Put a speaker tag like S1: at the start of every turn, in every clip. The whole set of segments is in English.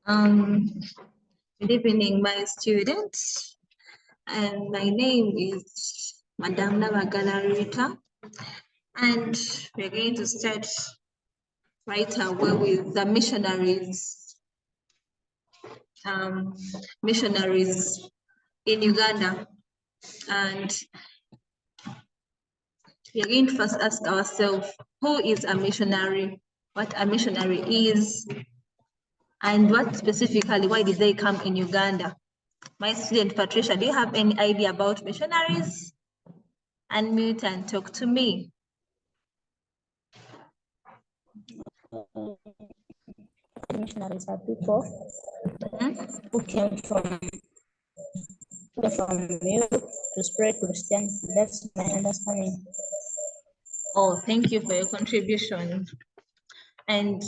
S1: Good evening, my students, and my name is Madam Navagala Rita, and we're going to start right away with the missionaries in Uganda, and we are going to first ask ourselves, who is a missionary, what a missionary is, and what specifically, why did they come in Uganda? My student Patricia, do you have any idea about missionaries? Unmute and talk to me.
S2: Missionaries are people who came from Europe to spread Christianity. That's my understanding.
S1: Oh, thank you for your contribution. And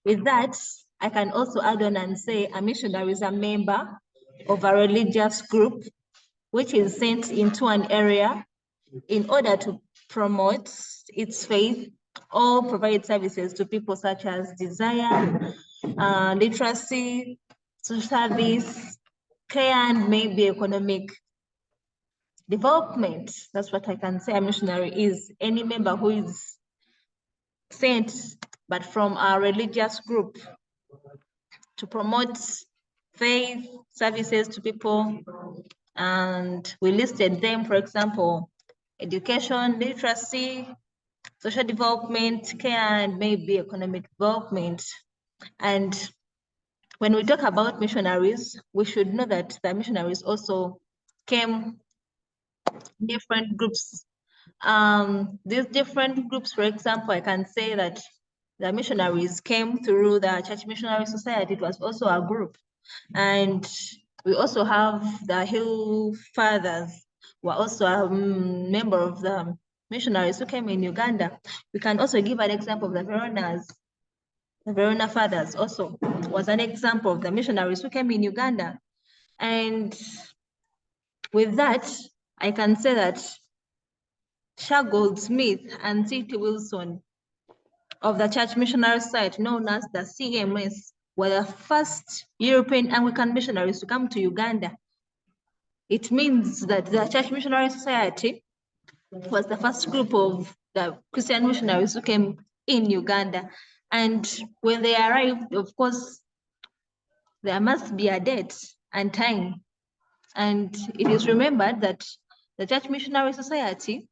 S1: with that, I can also add on and say a missionary is a member of a religious group which is sent into an area in order to promote its faith or provide services to people such as desire, literacy, social service, care, and maybe economic development. That's what I can say a missionary is. Any member who is sent, but from a religious group, to promote faith services to people. And we listed them, for example, education, literacy, social development, care, and maybe economic development. And when we talk about missionaries, we should know that the missionaries also came different groups. These different groups, for example, I can say that the missionaries came through the Church Missionary Society. It was also a group. And we also have the Hill Fathers, who are also a member of the missionaries who came in Uganda. We can also give an example of the Veronas. The Verona Fathers also was an example of the missionaries who came in Uganda. And with that, I can say that Shaggold Smith and C.T. Wilson of the Church Missionary Society, known as the CMS, were the first European Anglican missionaries to come to Uganda. It means that the Church Missionary Society was the first group of the Christian missionaries who came in Uganda. And when they arrived, of course, there must be a date and time. And it is remembered that the Church Missionary Society,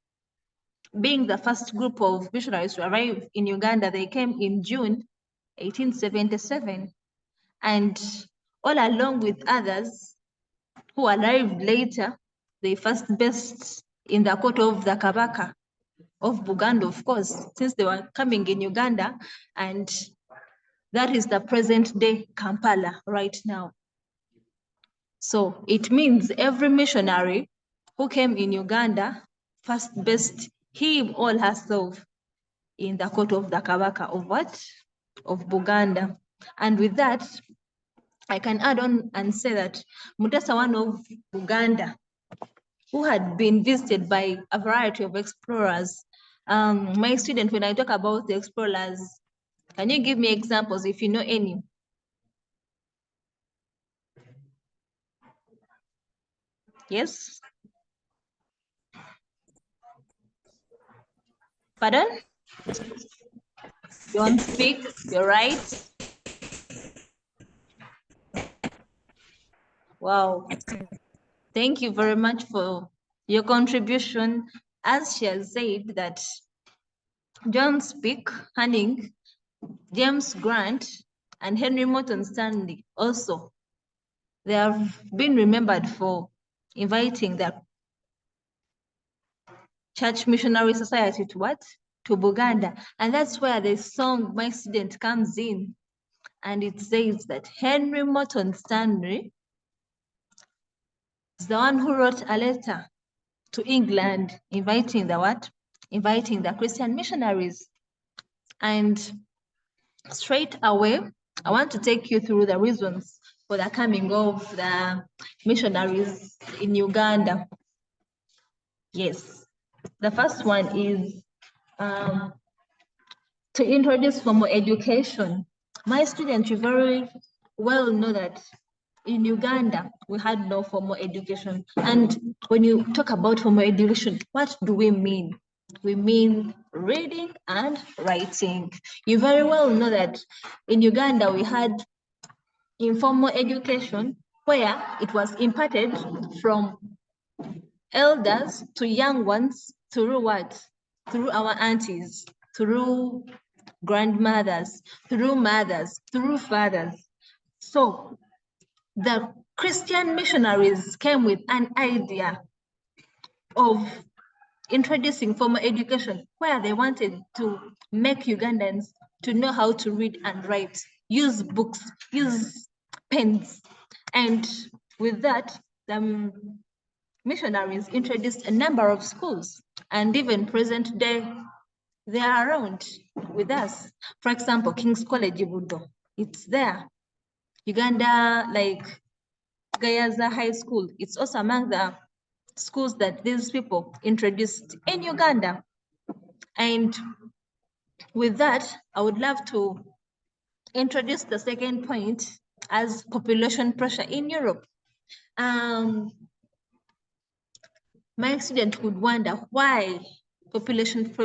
S1: being the first group of missionaries to arrive in Uganda, they came in June 1877. And all along with others who arrived later, they first based in the court of the Kabaka of Buganda, of course, since they were coming in Uganda, and that is the present day Kampala right now. So it means every missionary who came in Uganda first based him or herself in the court of the Kabaka of what? Of Buganda. And with that, I can add on and say that Mutesa I of Buganda, who had been visited by a variety of explorers. My student, when I talk about the explorers, can you give me examples if you know any? Yes? Pardon? Don't speak, you're right. Wow. Thank you very much for your contribution. As she has said that John Speak, Hanning, James Grant, and Henry Morton Stanley also, they have been remembered for inviting the Church Missionary Society to what? To Buganda. And that's where the song My Student comes in. And it says that Henry Morton Stanley is the one who wrote a letter to England inviting the what? Inviting the Christian missionaries. And straight away, I want to take you through the reasons for the coming of the missionaries in Uganda. Yes, the first one is to introduce formal education. My students, you very well know that in Uganda, we had no formal education. And when you talk about formal education, what do we mean? We mean reading and writing. You very well know that in Uganda, we had informal education where it was imparted from elders to young ones through what? Through our aunties, through grandmothers, through mothers, through fathers. So the Christian missionaries came with an idea of introducing formal education where they wanted to make Ugandans to know how to read and write, use books, use pens. And with that, the missionaries introduced a number of schools, and even present day, they are around with us. For example, King's College Ibudo, it's there. Uganda, like Gayaza High School, it's also among the schools that these people introduced in Uganda. And with that, I would love to introduce the second point as population pressure in Europe. My student would wonder why population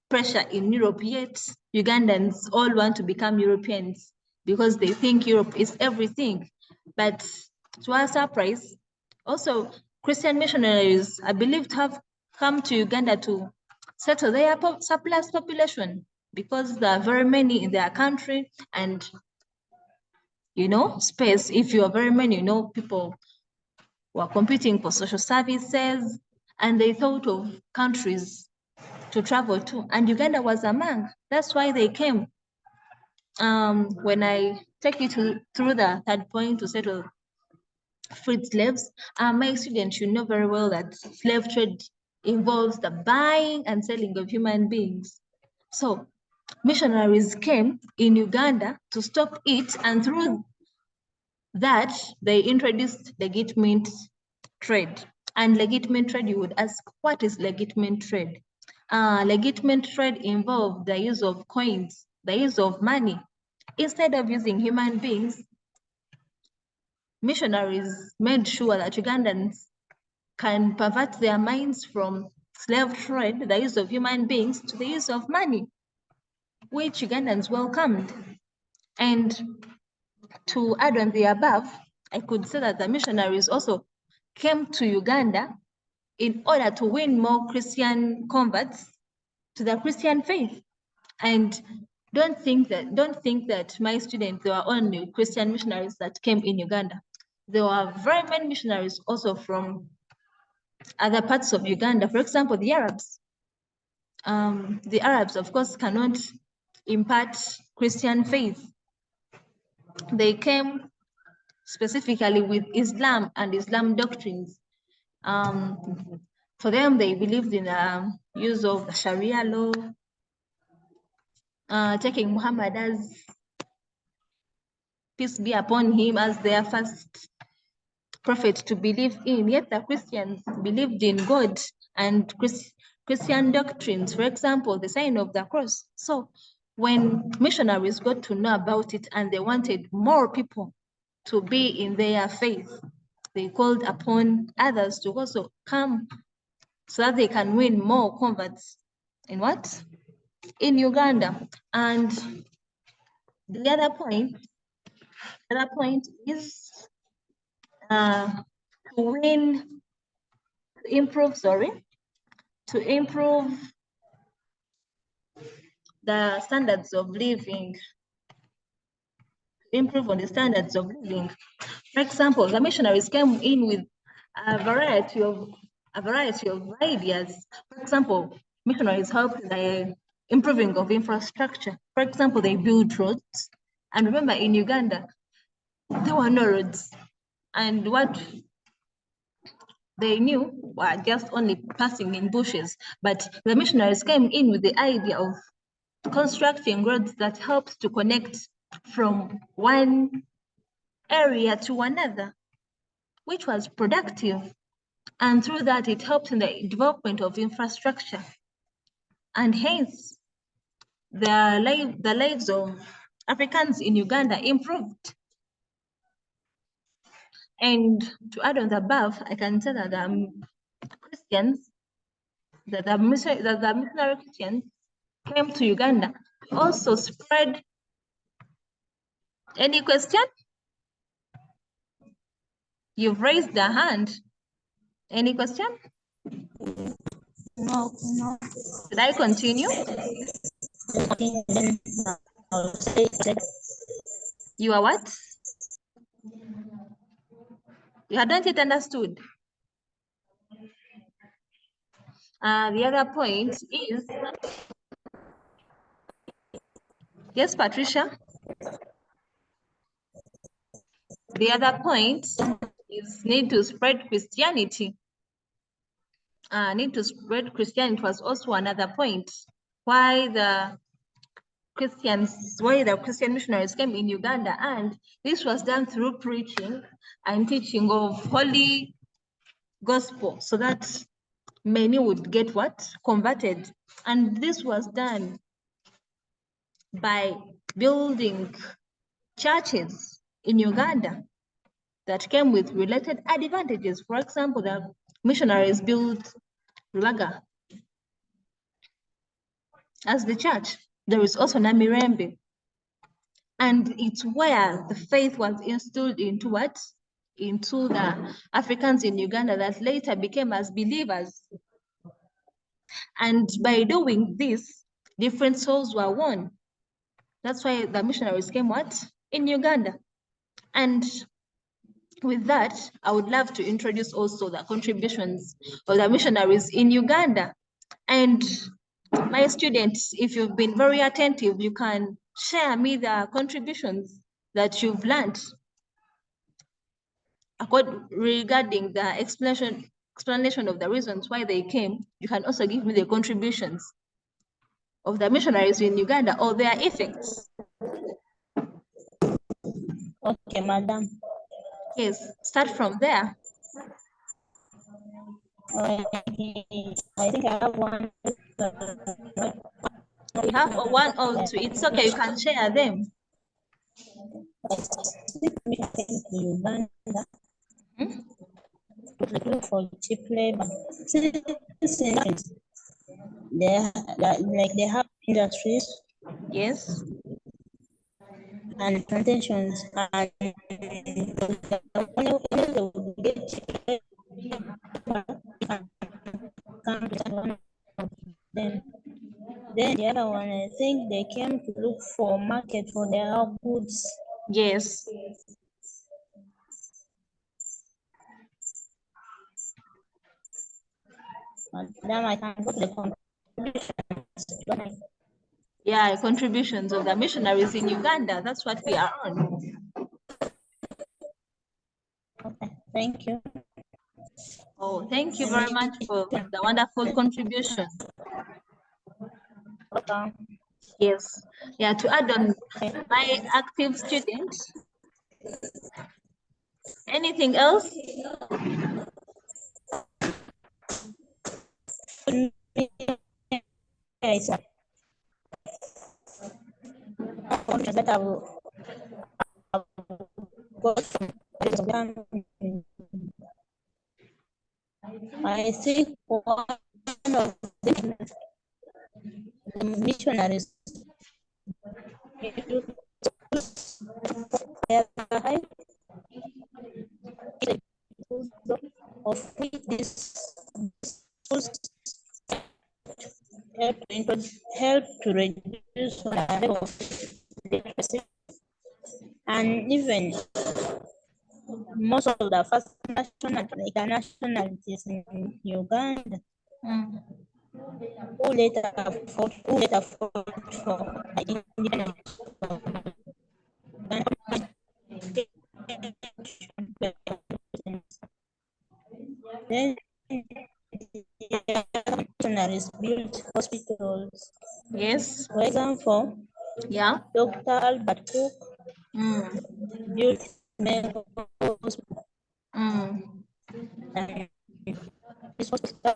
S1: pressure in Europe, yet Ugandans all want to become Europeans because they think Europe is everything. But to our surprise, also Christian missionaries are believed to have come to Uganda to settle their surplus population because there are very many in their country, and space. If you are very many, people were competing for social services, and they thought of countries to travel to, and Uganda was among. That's why they came. When I take you through the third point to settle freed slaves, my students should know very well that slave trade involves the buying and selling of human beings. So missionaries came in Uganda to stop it, and through that they introduced legitimate trade. And legitimate trade, you would ask, what is legitimate trade? Legitimate trade involved the use of coins, the use of money. Instead of using human beings, missionaries made sure that Ugandans can pervert their minds from slave trade, the use of human beings, to the use of money, which Ugandans welcomed. And to add on the above, I could say that the missionaries also came to Uganda in order to win more Christian converts to the Christian faith. And don't think that my students, there were only Christian missionaries that came in Uganda. There were very many missionaries also from other parts of Uganda. For example, the Arabs. The Arabs, of course, cannot impart Christian faith. They came specifically with Islam and Islam doctrines. For them, they believed in the use of Sharia law, taking Muhammad as, peace be upon him, as their first prophet to believe in. Yet the Christians believed in God and Christian doctrines, for example, the sign of the cross. So when missionaries got to know about it and they wanted more people to be in their faith, they called upon others to also come so that they can win more converts in what? In Uganda. And the other point is to improve the standards of living, improve on the standards of living. For example, the missionaries came in with a variety of ideas. For example, missionaries helped the improving of infrastructure. For example, they built roads. And remember, in Uganda, there were no roads. And what they knew were just only passing in bushes. But the missionaries came in with the idea of constructing roads that helped to connect from one area to another, which was productive. And through that, it helped in the development of infrastructure. And hence, the lives of Africans in Uganda improved. And to add on the above, I can say that Christians, that the missionary Christians came to Uganda, also spread. Any question? You've raised the hand. Any question?
S2: No, no.
S1: Should I continue?
S2: Then I'll say
S1: You are what? You hadn't yet understood. The other point is, yes, Patricia. The other point is need to spread Christianity. Need to spread Christianity was also another point. Why the Christian missionaries came in Uganda, and this was done through preaching and teaching of holy gospel, so that many would get what? Converted. And this was done by building churches in Uganda that came with related advantages. For example, the missionaries built Laga as the church. There is also Namirembe. And it's where the faith was instilled into what? Into the Africans in Uganda that later became as believers. And by doing this, different souls were won. That's why the missionaries came what? In Uganda. And with that, I would love to introduce also the contributions of the missionaries in Uganda. And my students, if you've been very attentive, you can share me the contributions that you've learned regarding the explanation of the reasons why they came. You can also give me the contributions of the missionaries in Uganda or their effects.
S2: okay, madam.
S1: Yes, start from there.
S2: I think I have one.
S1: You have one or two. It's okay, you can share them.
S2: Uganda
S1: Hmm?
S2: looking for cheap labor. Since they have industries
S1: Yes.
S2: and plantations, and when they get cheap labor, come to one of them. Then the other one, I think they came to look for market for their goods.
S1: Yes.
S2: Madam, I can go to the contributions.
S1: Yeah, contributions of the missionaries in Uganda. That's what we are on.
S2: Okay, thank you.
S1: Oh, thank you very much for the wonderful contribution.
S2: Okay.
S1: Yes. Yeah, to add on my active student. Anything else?
S2: Yes. That I will go from. I think one of the missionaries of which this help to reduce the level of literacy, and even most of the first nationalities in Uganda who later fought for independence. Then missionaries built hospitals.
S1: Yes.
S2: For example,
S1: Yeah.
S2: Dr. Albert Cook built medical hospital, and this hospital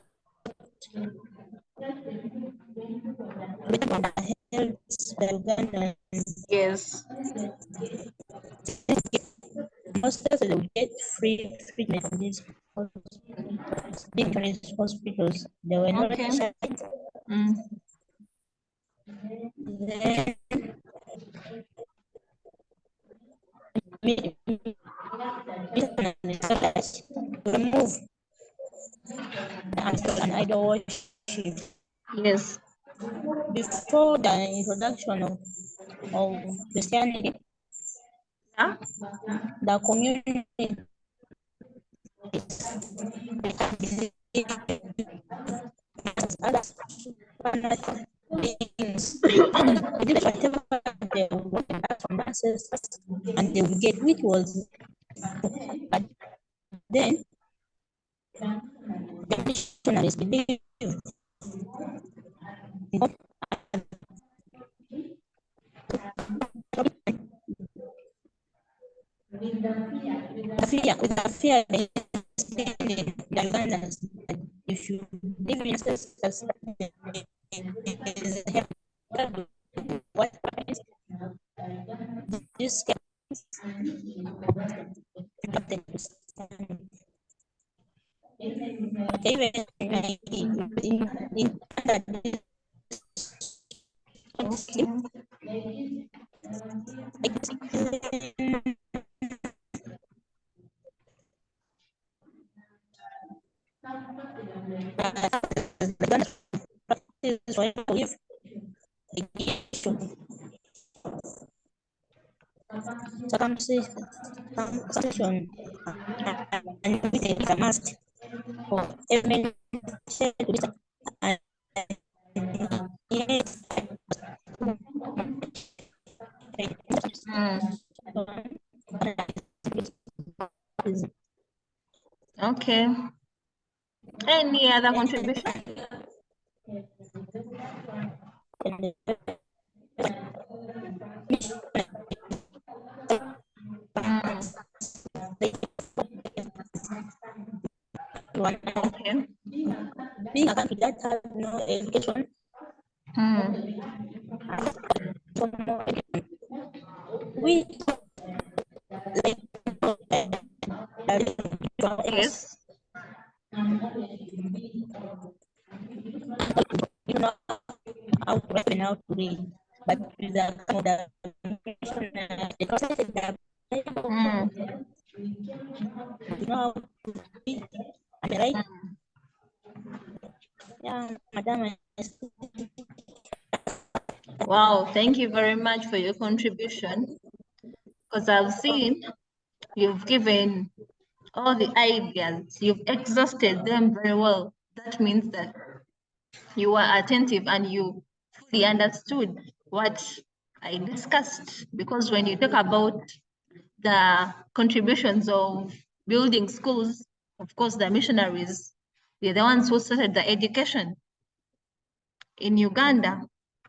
S2: helps the Ugandans
S1: Yes.
S2: most cases they will get free treatment from these different hospitals. They were not
S1: Okay.
S2: charged.
S1: Mm.
S2: Then remove an idol worship.
S1: Yes.
S2: Before the introduction of Christianity,
S1: Yeah.
S2: the community other supernatural beings. Whatever they wanted back from ancestors, and they will get, which was, but then the missionaries believe the fear they the Ugandans, if you live in ancestors, what happens? This even in
S1: Okay.
S2: circumcision and it's a must for every and yes,
S1: Mm. Okay. Any other contribution? Mm. Okay.
S2: being a country that has no education,
S1: Mm.
S2: we
S1: Yes.
S2: you know how to write and how to read, but with the
S1: Mm.
S2: you know how to read and write. Yeah, madam.
S1: Wow, thank you very much for your contribution. Because I've seen you've given all the ideas, you've exhausted them very well. That means that you were attentive and you fully understood what I discussed. Because when you talk about the contributions of building schools, of course, the missionaries, they're the ones who started the education in Uganda.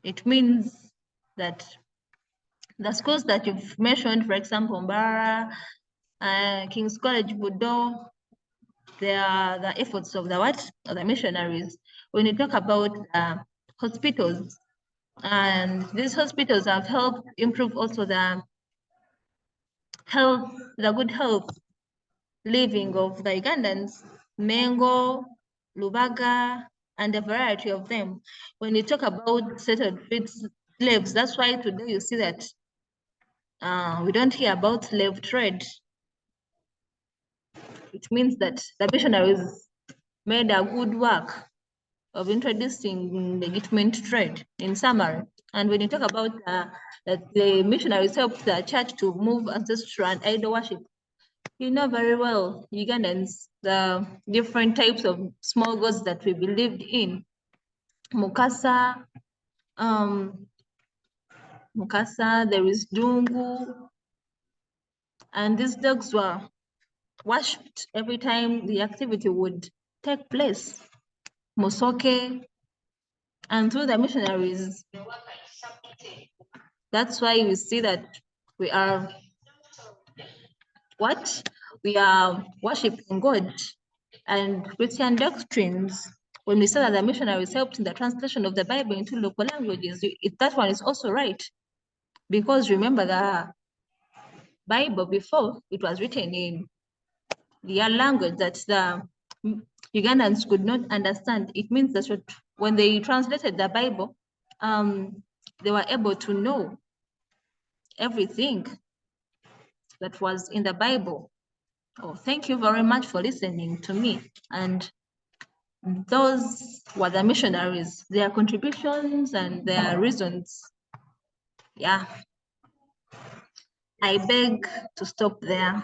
S1: It means that the schools that you've mentioned, for example, Mbara, King's College, Budo, they are the efforts of the what? Of the missionaries. When you talk about hospitals, and these hospitals have helped improve also the health, the good health living of the Ugandans, Mengo, Lubaga, and a variety of them. When you talk about settled slaves, that's why today you see that we don't hear about slave trade. It means that the missionaries made a good work of introducing legitimate trade, in summary. And when you talk about that the missionaries helped the church to move ancestral and idol worship, you know very well, Ugandans, the different types of small gods that we believed in. Mukasa, there is Dungu, and these dogs were worshipped every time the activity would take place. Musoke, and through the missionaries. That's why we see that we are what? We are worshiping God and Christian doctrines. When we say that the missionaries helped in the translation of the Bible into local languages, that one is also right. Because remember, the Bible before it was written in their language that the Ugandans could not understand. It means that when they translated the Bible, they were able to know everything that was in the Bible. Oh, thank you very much for listening to me. And those were the missionaries, their contributions and their reasons. Yeah, I beg to stop there.